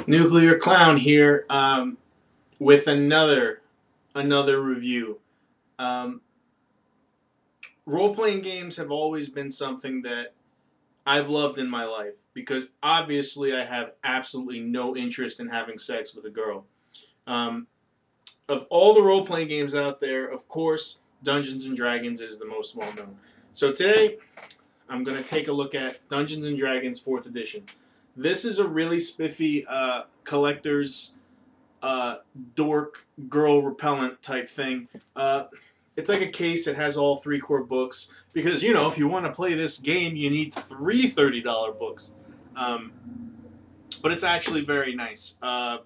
Nuclear Clown here with another review. Um, Role-playing games have always been something that I've loved in my life because obviously I have absolutely no interest in having sex with a girl. Um, of all the role-playing games out there, of course, Dungeons and Dragons is the most well-known. So today, I'm going to take a look at Dungeons and Dragons 4th edition. This is a really spiffy collector's dork girl repellent type thing. It's like a case that has all 3 core books because, you know, if you want to play this game, you need 3 $30 books. But it's actually very nice. I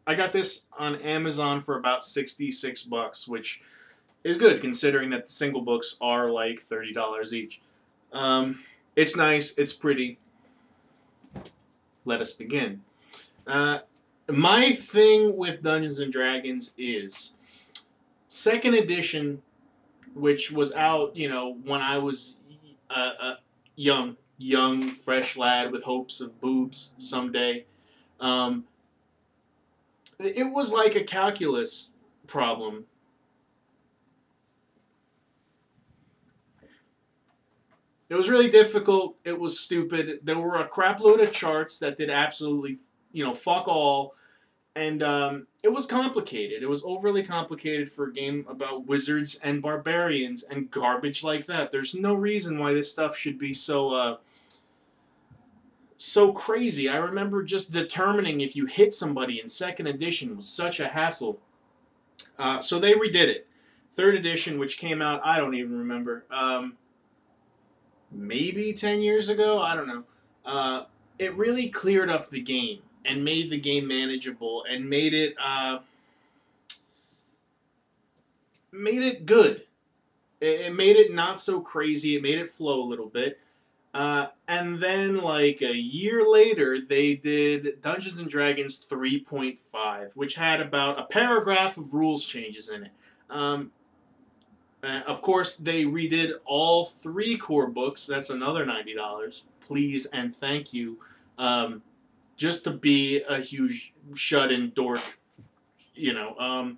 got this on Amazon for about $66, which is good considering that the single books are like $30 each. It's nice. It's pretty. Let us begin. My thing with Dungeons and Dragons is 2nd edition, which was out, you know, when I was a young, fresh lad with hopes of boobs someday. It was like a calculus problem. It was really difficult. It was stupid. There were a crap load of charts that did absolutely, you know, fuck all. And it was complicated. It was overly complicated for a game about wizards and barbarians and garbage like that. There's no reason why this stuff should be so crazy. I remember just determining if you hit somebody in 2nd edition was such a hassle. So they redid it. 3rd edition, which came out, I don't even remember. Maybe 10 years ago? I don't know. It really cleared up the game and made the game manageable and made it good. It made it not so crazy. It made it flow a little bit. And then, like a year later, they did Dungeons and Dragons 3.5, which had about a paragraph of rules changes in it. Of course, they redid all 3 core books. That's another $90. Please and thank you. Just to be a huge shut-in dork, you know.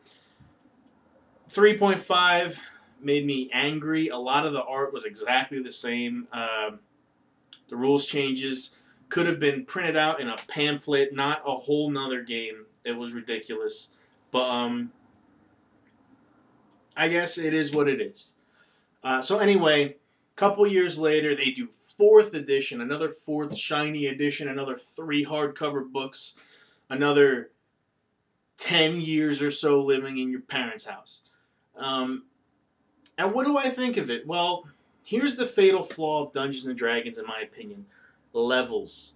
3.5 made me angry. A lot of the art was exactly the same. The rules changes could have been printed out in a pamphlet, not a whole nother game. It was ridiculous. But I guess it is what it is. So anyway, a couple years later, they do 4th edition, another 4th shiny edition, another 3 hardcover books, another 10 years or so living in your parents' house. And what do I think of it? Well, here's the fatal flaw of Dungeons and Dragons, in my opinion. Levels.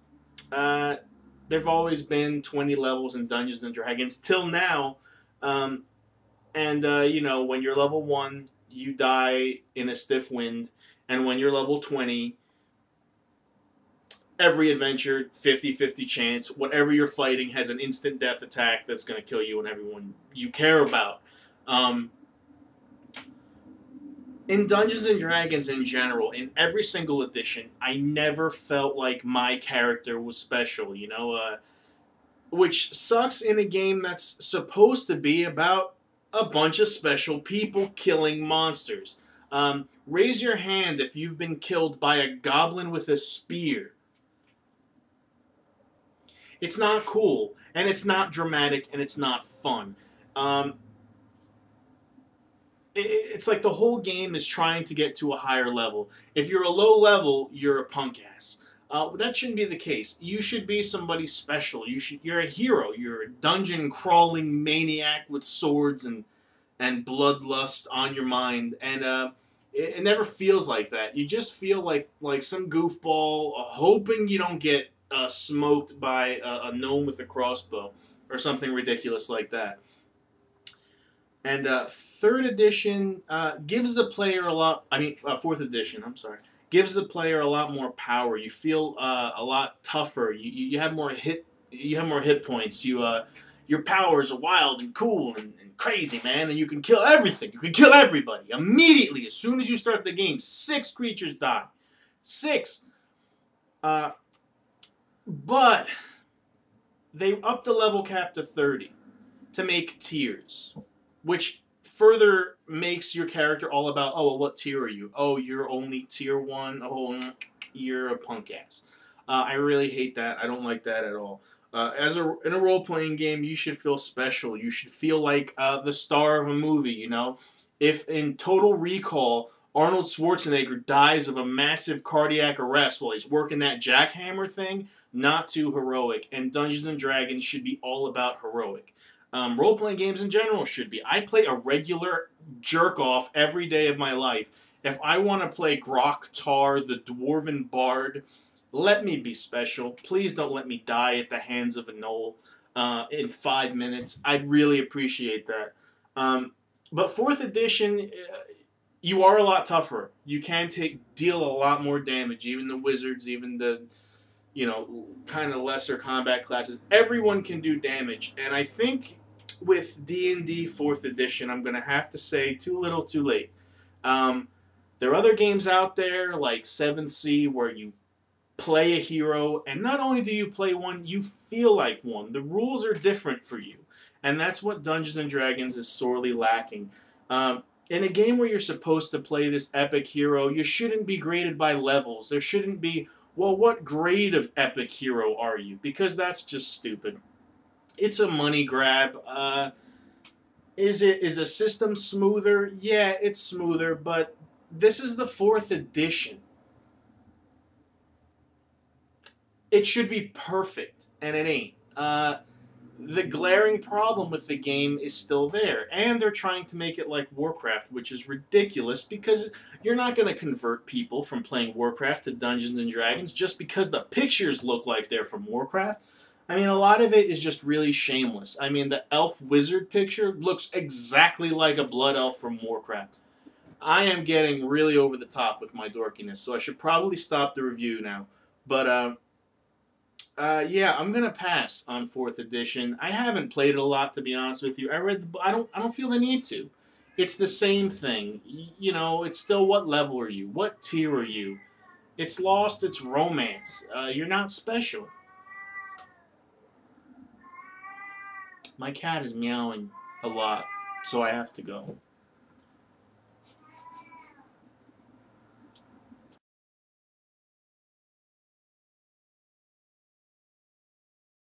There've always been 20 levels in Dungeons and Dragons, till now. You know, when you're level 1, you die in a stiff wind. And when you're level 20, every adventure, 50-50 chance, whatever you're fighting has an instant death attack that's going to kill you and everyone you care about. In Dungeons and Dragons in general, in every single edition, I never felt like my character was special, you know, which sucks in a game that's supposed to be about a bunch of special people killing monsters. Raise your hand if you've been killed by a goblin with a spear. It's not cool, and it's not dramatic, and it's not fun. It's like the whole game is trying to get to a higher level. If you're a low level, you're a punk ass. That shouldn't be the case. You should be somebody special. You're a hero. You're a dungeon crawling maniac with swords and bloodlust on your mind. And it never feels like that. You just feel like some goofball hoping you don't get smoked by a gnome with a crossbow or something ridiculous like that. And 3rd edition gives the player a lot. 4th edition. I'm sorry. Gives the player a lot more power. You feel a lot tougher. You have more hit. You have more hit points. Your powers are wild and cool and crazy, man. And you can kill everything. You can kill everybody immediately as soon as you start the game. 6 creatures die. 6. But they upped the level cap to 30 to make tiers, which further makes your character all about, oh, well, what tier are you? Oh, you're only tier 1. Oh, you're a punk ass. I really hate that. I don't like that at all. In a role playing game, you should feel special. You should feel like the star of a movie. You know, if in Total Recall Arnold Schwarzenegger dies of a massive cardiac arrest while he's working that jackhammer thing, not too heroic. And Dungeons and Dragons should be all about heroic. Role playing games in general should be. I play a regular jerk off every day of my life. If I want to play Grok Tar, the Dwarven Bard, let me be special. Please don't let me die at the hands of a gnoll in 5 minutes. I'd really appreciate that. But 4th edition, you are a lot tougher. You can deal a lot more damage. Even the wizards, even the kind of lesser combat classes, everyone can do damage. And I think with D&D 4th edition, I'm going to have to say too little, too late. There are other games out there like 7th Sea where you play a hero, and not only do you play one, you feel like one. The rules are different for you, and that's what Dungeons and Dragons is sorely lacking. In a game where you're supposed to play this epic hero, you shouldn't be graded by levels. There shouldn't be, well, what grade of epic hero are you? Because that's just stupid. It's a money grab. Is the system smoother? Yeah, it's smoother, but this is the 4th edition. It should be perfect, and it ain't. The glaring problem with the game is still there, and they're trying to make it like Warcraft, which is ridiculous because you're not going to convert people from playing Warcraft to Dungeons and Dragons just because the pictures look like they're from Warcraft. I mean, a lot of it is just really shameless. I mean, the elf wizard picture looks exactly like a blood elf from Warcraft. I am getting really over the top with my dorkiness, so I should probably stop the review now. But, yeah, I'm gonna pass on 4th edition. I haven't played it a lot, to be honest with you. I don't feel the need to. It's the same thing. It's still, what level are you? What tier are you? It's lost its romance. You're not special. My cat is meowing a lot, so I have to go.